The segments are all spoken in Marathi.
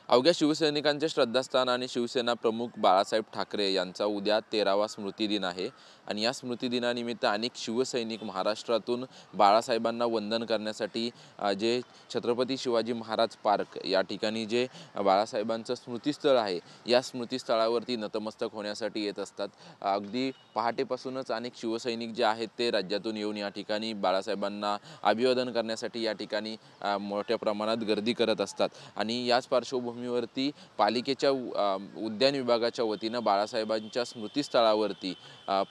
अवघ्या शिवसैनिकांचे श्रद्धास्थान आणि शिवसेना प्रमुख बाळासाहेब ठाकरे यांचा उद्या 13वा स्मृतिदिन आहे आणि या स्मृतिदिनानिमित्त अनेक शिवसैनिक महाराष्ट्रातून बाळासाहेबांना वंदन करण्यासाठी जे छत्रपती शिवाजी महाराज पार्क या ठिकाणी जे बाळासाहेबांचं स्मृतिस्थळ आहे या स्मृतिस्थळावरती नतमस्तक होण्यासाठी येत असतात। अगदी पहाटेपासूनच अनेक शिवसैनिक जे आहेत ते राज्यातून येऊन या ठिकाणी बाळासाहेबांना अभिवादन करण्यासाठी या ठिकाणी मोठ्या प्रमाणात गर्दी करत असतात आणि याच पार्श्वभूमीवरती पालिकेच्या उद्यान विभागाच्या वतीनं बाळासाहेबांच्या स्मृतिस्थळावरती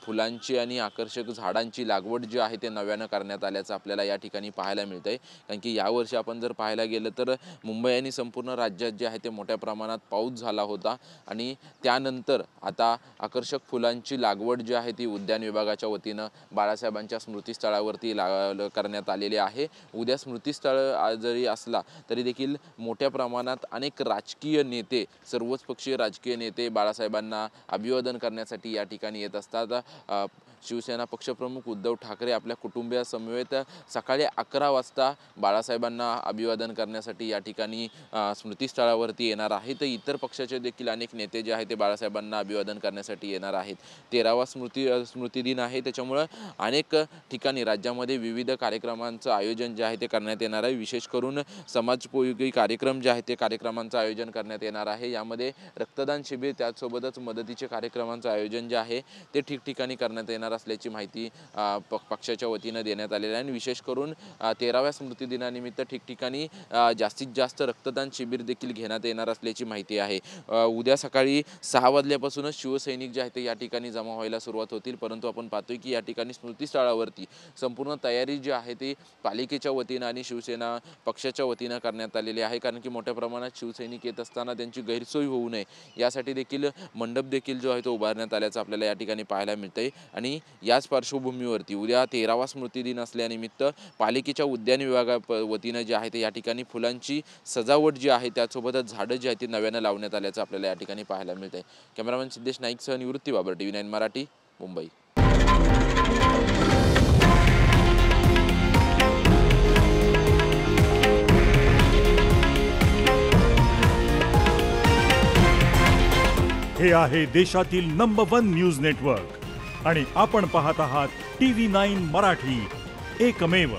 फुलांची आणि आकर्षक झाडांची लागवड जी आहे ते नव्यानं करण्यात आल्याचं आपल्याला या ठिकाणी पाहायला मिळतंय। कारण की यावर्षी आपण जर पाहायला गेलं तर मुंबई आणि संपूर्ण राज्यात जे आहे ते मोठ्या प्रमाणात पाऊस झाला होता आणि त्यानंतर आता आकर्षक फुलांची लागवड जी आहे ती उद्यान विभागाच्या वतीनं बाळासाहेबांच्या स्मृतिस्थळावरती करण्यात आलेली आहे। उद्या स्मृतिस्थळ जरी असला तरी देखील मोठ्या प्रमाणात अनेक राजकीय नेते सर्वच पक्षीय राजकीय नेते बाळासाहेबांना अभिवादन करण्यासाठी या ठिकाणी येत असतात। शिवसेना पक्षप्रमुख उद्धव ठाकरे आपल्या कुटुंबियासमवेत सकाळी 11 वाजता बाळासाहेबांना अभिवादन करण्यासाठी या ठिकाणी स्मृतिस्थळावरती येणार आहेत। इतर पक्षाचे देखील अनेक नेते जे आहेत ते बाळासाहेबांना अभिवादन करण्यासाठी येणार आहेत। 13वा स्मृतिदिन आहे, त्याच्यामुळे अनेक ठिकाणी राज्यामध्ये विविध कार्यक्रमांचं आयोजन जे आहे ते करण्यात येणार आहे। विशेष करून समाजोपयोगी कार्यक्रम जे आहेत ते कार्यक्रमांचं आयोजन करण्यात येणार आहे। यामध्ये रक्तदान शिबिर त्यासोबतच मदतीचे कार्यक्रमांचं आयोजन जे आहे ते ठिकठिकाणी करण्यात येणार असल्याची माहिती पक्षाच्या वतीनं देण्यात आलेली आहे। आणि विशेष करून 13व्या स्मृतिदिनानिमित्त ठिकठिकाणी जास्तीत जास्त रक्तदान शिबिर देखील घेण्यात येणार असल्याची माहिती आहे। उद्या सकाळी 6 वाजल्यापासूनच शिवसैनिक जे आहेत ते या ठिकाणी जमा व्हायला सुरुवात होतील, परंतु आपण पाहतोय की या ठिकाणी स्मृतिस्थळावरती संपूर्ण तयारी जी आहे ती पालिकेच्या वतीनं आणि शिवसेना पक्षाच्या वतीनं करण्यात आलेली आहे। कारण की मोठ्या प्रमाणात शिवसैनिक येत असताना त्यांची गैरसोय होऊ नये यासाठी देखील मंडप देखील जो आहे तो उभारण्यात आल्याचं आपल्याला या ठिकाणी पाहायला मिळतंय। आणि याच पार्श्वभूमीवरती उद्या 13वा स्मृतिदिन असल्यानिमित्त पालिकेच्या उद्यान विभागा वतीनं जे आहे ते या ठिकाणी फुलांची सजावट जी आहे त्यासोबतच झाडं जी आहेत ती नव्यानं लावण्यात आल्याचं आपल्याला या ठिकाणी पाहायला मिळतंय। कॅमेरामॅन सिद्धेश नाईकसह निवृत्ती बाबर, TV9 मराठी, मुंबई। हे आहे देशातील नंबर 1 न्यूज नेटवर्क आणि आपण पाहत आहात TV9 मराठी, एकमेव।